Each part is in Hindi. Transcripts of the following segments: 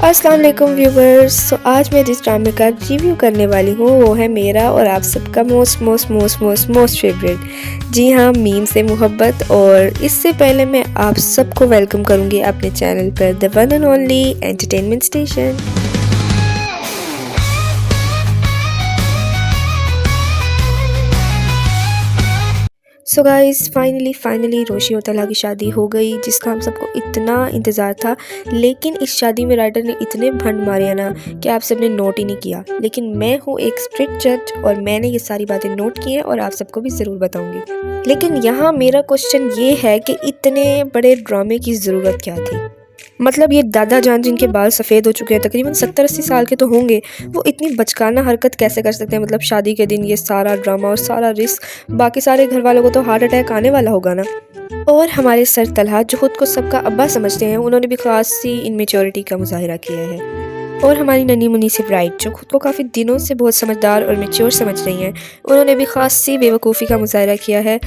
अस्सलाम वालेकुम व्यूवर्स। तो आज मैं जिस ड्रामे का रिव्यू करने वाली हूँ वो है मेरा और आप सबका मोस्ट फेवरेट। जी हाँ, मीम से मोहब्बत। और इससे पहले मैं आप सबको वेलकम करूँगी अपने चैनल पर the one and only entertainment station. So guys, finally Roshi और तलहा की शादी हो गई, जिसका हम सबको इतना इंतज़ार था। लेकिन इस शादी में राइटर ने इतने भंड मारे ना कि आप सबने नोट ही नहीं किया। लेकिन मैं हूँ एक स्ट्रिक्ट जज और मैंने ये सारी बातें नोट की हैं और आप सबको भी ज़रूर बताऊँगी। लेकिन यहाँ मेरा क्वेश्चन ये है कि इतने बड़े ड्रामे की ज़रूरत क्या थी। मतलब ये दादा जान जिनके बाल सफ़ेद हो चुके हैं, तकरीबन 70-80 साल के तो होंगे, वो इतनी बचकाना हरकत कैसे कर सकते हैं। मतलब शादी के दिन ये सारा ड्रामा और सारा रिस्क, बाकी सारे घर वालों को तो हार्ट अटैक आने वाला होगा ना। और हमारे सर तलहा जो खुद को सबका अब्बा समझते हैं, उन्होंने भी खासी इनमेच्योरिटी का मुजाहिरा किया है। और हमारी नन्ही मुन्नी से ब्राइट जो खुद को काफ़ी दिनों से बहुत समझदार और मेच्योर समझ रही हैं, उन्होंने भी खासी बेवकूफ़ी का मुजाहिरा किया है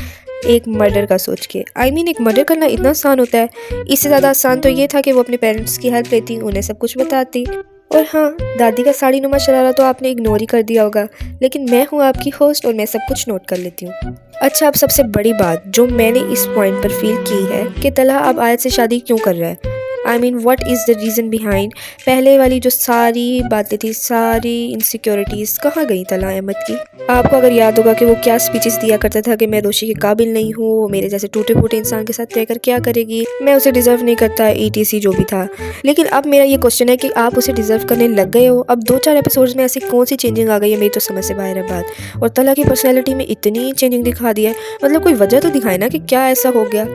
एक मर्डर का सोच के। एक मर्डर करना इतना आसान होता है। इससे ज़्यादा आसान तो ये था कि वो अपने पेरेंट्स की हेल्प लेती, उन्हें सब कुछ बताती। और हाँ, दादी का साड़ी नुमा शरारा तो आपने इग्नोर ही कर दिया होगा, लेकिन मैं हूँ आपकी होस्ट और मैं सब कुछ नोट कर लेती हूँ। अच्छा, अब सबसे बड़ी बात जो मैंने इस पॉइंट पर फील की है कि तलहा अब आयत से शादी क्यों कर रहा है। What is the reason behind. पहले वाली जो सारी बातें थी, सारी इनसिक्योरिटीज़ कहाँ गई तलहा अहमद की। आपको अगर याद होगा कि वो क्या स्पीचेस दिया करता था कि मैं रोशी के काबिल नहीं हूँ, वो मेरे जैसे टूटे फूटे इंसान के साथ रहकर क्या करेगी, मैं उसे डिज़र्व नहीं करता, ETC जो भी था। लेकिन अब मेरा ये क्वेश्चन है कि आप उसे डिज़र्व करने लग गए हो। अब 2-4 एपिसोड्स में ऐसी कौन सी चेंजिंग आ गई है, मेरी तो समझ से बाहर है बात। और तलहा की पर्सनैलिटी में इतनी चेंजिंग दिखा दी है, मतलब कोई वजह तो दिखाए ना कि क्या ऐसा हो गया।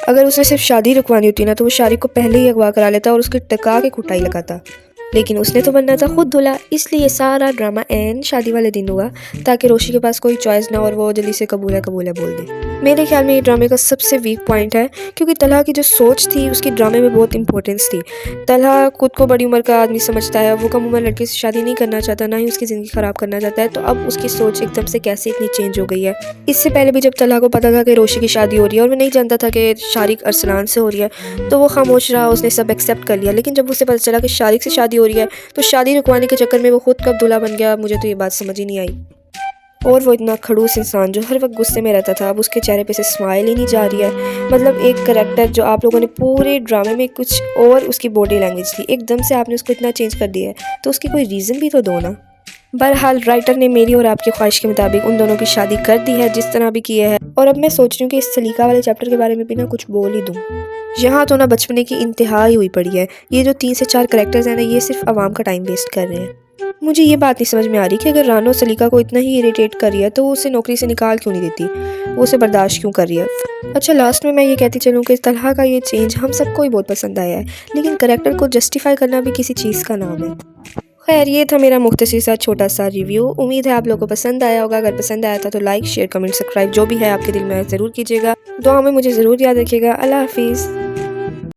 अगर उसे सिर्फ शादी रुकवानी होती ना तो वो शादी को पहले ही अगवा करा लेता और उसकी टका के कुटाई लगाता। लेकिन उसने तो बनना था खुद दूल्हा, इसलिए सारा ड्रामा एंड शादी वाले दिन हुआ ताकि रोशी के पास कोई चॉइस ना और वो जल्दी से कबूल है बोल दे। मेरे ख्याल में ये ड्रामे का सबसे वीक पॉइंट है, क्योंकि तलहा की जो सोच थी उसकी ड्रामे में बहुत इंपॉर्टेंस थी। तलहा खुद को बड़ी उम्र का आदमी समझता है, वो कम उम्र लड़के से शादी नहीं करना चाहता, ना ही उसकी ज़िंदगी ख़राब करना चाहता है। तो अब उसकी सोच एकदम से कैसे इतनी चेंज हो गई है। इससे पहले भी जब तलहा को पता था कि रोशी की शादी हो रही है और वो नहीं जानता था कि शारिक अरसलान से हो रही है, तो वो खामोश रहा, उसने सब एक्सेप्ट कर लिया। लेकिन जब उसे पता चला कि शारिक से शादी हो रही है तो शादी रुकवाने के चक्कर में वो खुद कब दूल्हा बन गया, मुझे तो ये बात समझ ही नहीं आई। और वो इतना खड़ूस इंसान जो हर वक्त गुस्से में रहता था, अब उसके चेहरे पे से स्माइल ही नहीं जा रही है। मतलब एक करेक्टर जो आप लोगों ने पूरे ड्रामे में कुछ और उसकी बॉडी लैंग्वेज थी, एकदम से आपने उसको इतना चेंज कर दिया है, तो उसकी कोई रीज़न भी तो दो ना। बहरहाल राइटर ने मेरी और आपकी ख्वाहिश के मुताबिक उन दोनों की शादी कर दी है, जिस तरह भी की है। और अब मैं सोच रही हूँ कि इस सलीका वाले चैप्टर के बारे में भी ना कुछ बोल ही दूँ। यहाँ तो ना बचपने की इंतहा ही हुई पड़ी है। ये जो 3 से 4 करेक्टर्स हैं ना, ये सिर्फ आवाम का टाइम वेस्ट कर रहे हैं। मुझे ये बात नहीं समझ में आ रही कि अगर रानो सलीका को इतना ही इरिटेट कर रही है तो वो उसे नौकरी से निकाल क्यों नहीं देती, वो उसे बर्दाश्त क्यों कर रही है। अच्छा, लास्ट में मैं ये कहती चलूँ कि तलहा का ये चेंज हम सबको ही बहुत पसंद आया है, लेकिन करेक्टर को जस्टिफाई करना भी किसी चीज़ का नाम है। खैर, ये था मेरा मुख्तसर सा छोटा सा रिव्यू। उम्मीद है आप लोगों को पसंद आया होगा। अगर पसंद आया था तो लाइक, शेयर, कमेंट, सब्सक्राइब जो भी है आपके दिल में ज़रूर कीजिएगा। दुआ में मुझे ज़रूर याद रखिएगा। अल्लाह हाफिज़।